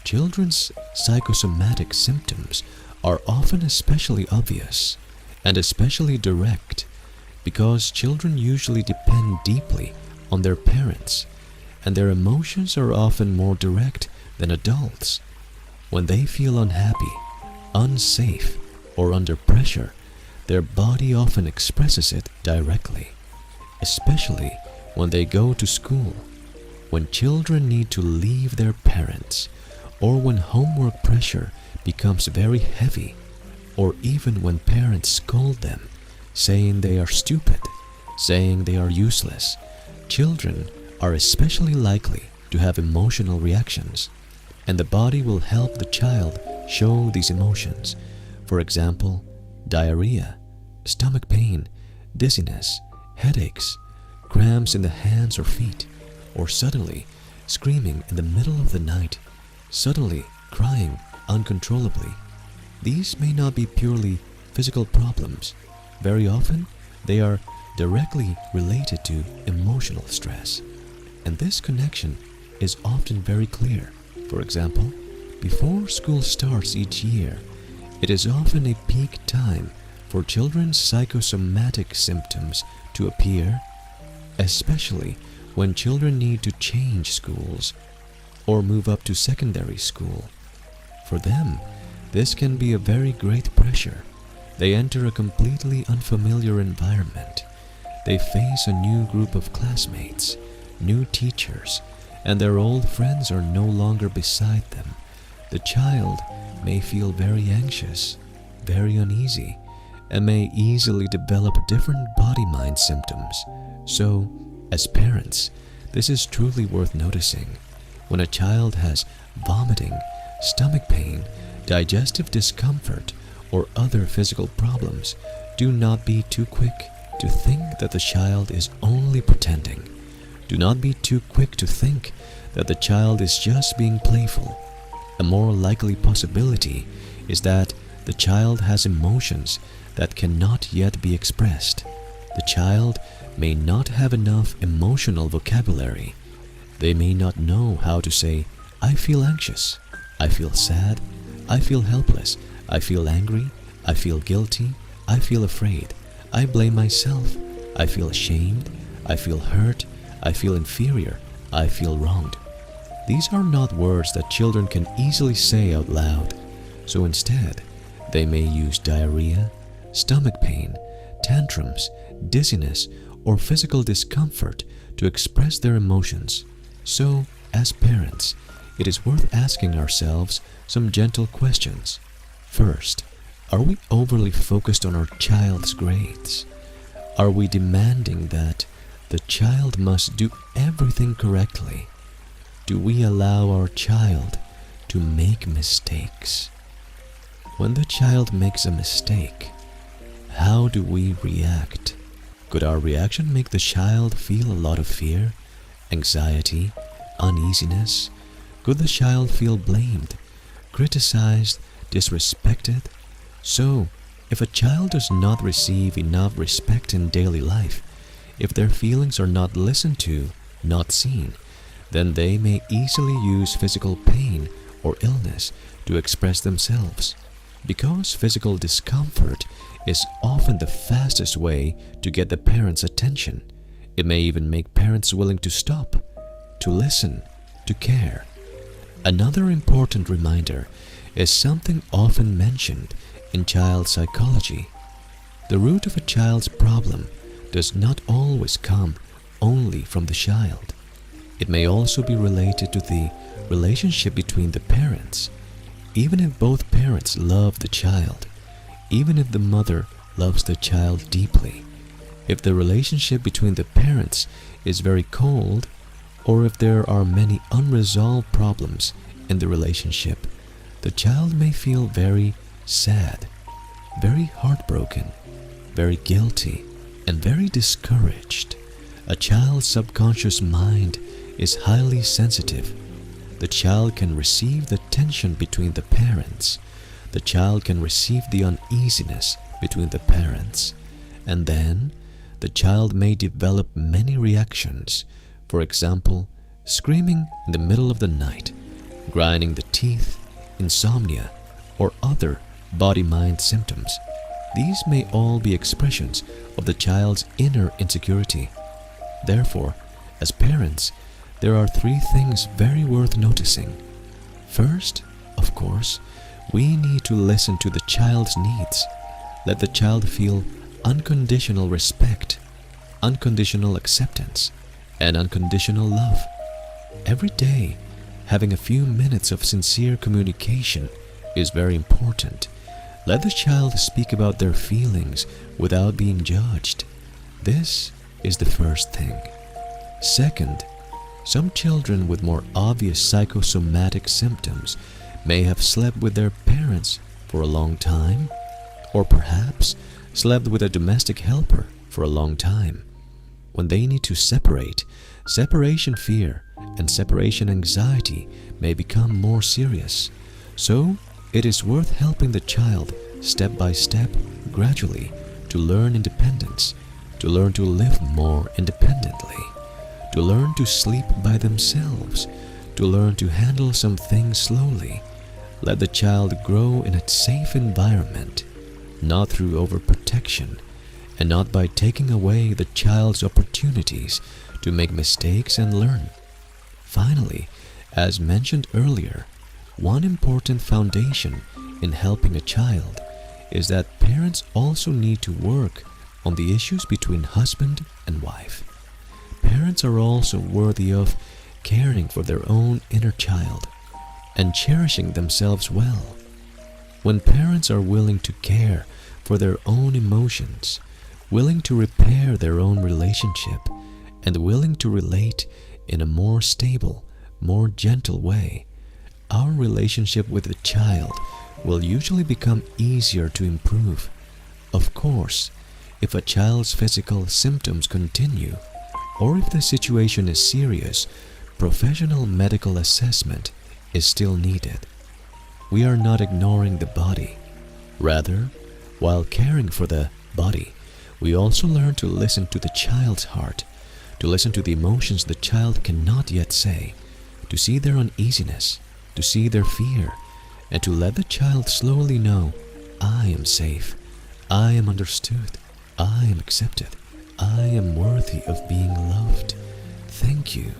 Children's psychosomatic symptoms are often especially obvious and especially direct because children usually depend deeply on their parents, and their emotions are often more direct than adults. When they feel unhappy, unsafe, or under pressure, their body often expresses it directly, especially when they go to school, when children need to leave their parents, or when homework pressure becomes very heavy, or even when parents scold them, saying they are stupid, saying they are useless. Children are especially likely to have emotional reactions, and the body will help the child show these emotions. For example, diarrhea, stomach pain, dizziness, headaches, cramps in the hands or feet, or suddenly screaming in the middle of the night, suddenly crying uncontrollably. These may not be purely physical problems. Very often, they are directly related to emotional stress, and this connection is often very clear. For example, before school starts each year, it is often a peak time for children's psychosomatic symptoms to appear, especially when children need to change schools or move up to secondary school. For them, this can be a very great pressure. They enter a completely unfamiliar environment. They face a new group of classmates, new teachers, and their old friends are no longer beside them. The child may feel very anxious, very uneasy, and may easily develop different body-mind symptoms. So, as parents, this is truly worth noticing. When a child has vomiting, stomach pain, digestive discomfort, or other physical problems, do not be too quick to think that the child is only pretending. Do not be too quick to think that the child is just being playful. A more likely possibility is that the child has emotions that cannot yet be expressed. The child may not have enough emotional vocabulary. They may not know how to say, "I feel anxious, I feel sad, I feel helpless, I feel angry, I feel guilty, I feel afraid, I blame myself, I feel ashamed, I feel hurt, I feel inferior, I feel wronged." These are not words that children can easily say out loud, so instead, they may use diarrhea, stomach pain, tantrums, dizziness, or physical discomfort to express their emotions. So, as parents, it is worth asking ourselves some gentle questions. First, are we overly focused on our child's grades? Are we demanding that the child must do everything correctly? Do we allow our child to make mistakes? When the child makes a mistake, how do we react? Could our reaction make the child feel a lot of fear, anxiety, uneasiness? Could the child feel blamed, criticized, disrespected? So, if a child does not receive enough respect in daily life, if their feelings are not listened to, not seen, then they may easily use physical pain or illness to express themselves. Because physical discomfort is often the fastest way to get the parents' attention, it may even make parents willing to stop, to listen, to care. Another important reminder is something often mentioned in child psychology. The root of a child's problem does not always come only from the child. It may also be related to the relationship between the parents. Even if both parents love the child, even if the mother loves the child deeply, if the relationship between the parents is very cold, or if there are many unresolved problems in the relationship, the child may feel very sad, very heartbroken, very guilty, and very discouraged. A child's subconscious mind is highly sensitive. The child can receive the tension between the parents. The child can receive the uneasiness between the parents. And then, the child may develop many reactions. For example, screaming in the middle of the night, grinding the teeth, insomnia, or other body-mind symptoms. These may all be expressions of the child's inner insecurity. Therefore, as parents, there are three things very worth noticing. First, of course, we need to listen to the child's needs. Let the child feel unconditional respect, unconditional acceptance, and unconditional love. Every day, having a few minutes of sincere communication is very important. Let the child speak about their feelings without being judged. This is the first thing. Second, some children with more obvious psychosomatic symptoms may have slept with their parents for a long time, or perhaps slept with a domestic helper for a long time. When they need to separate, separation fear and separation anxiety may become more serious. So, it is worth helping the child step by step, gradually, to learn independence, to learn to live more independently, to learn to sleep by themselves, to learn to handle some things slowly. Let the child grow in a safe environment, not through overprotection, and not by taking away the child's opportunities to make mistakes and learn. Finally, as mentioned earlier, one important foundation in helping a child is that parents also need to work on the issues between husband and wife. Parents are also worthy of caring for their own inner child and cherishing themselves well. When parents are willing to care for their own emotions, willing to repair their own relationship, and willing to relate in a more stable, more gentle way, our relationship with the child will usually become easier to improve. Of course, if a child's physical symptoms continue, or if the situation is serious, professional medical assessment is still needed. We are not ignoring the body. Rather, while caring for the body, we also learn to listen to the child's heart, to listen to the emotions the child cannot yet say, to see their uneasiness, to see their fear, and to let the child slowly know, I am safe, I am understood, I am accepted, I am worthy of being loved. Thank you.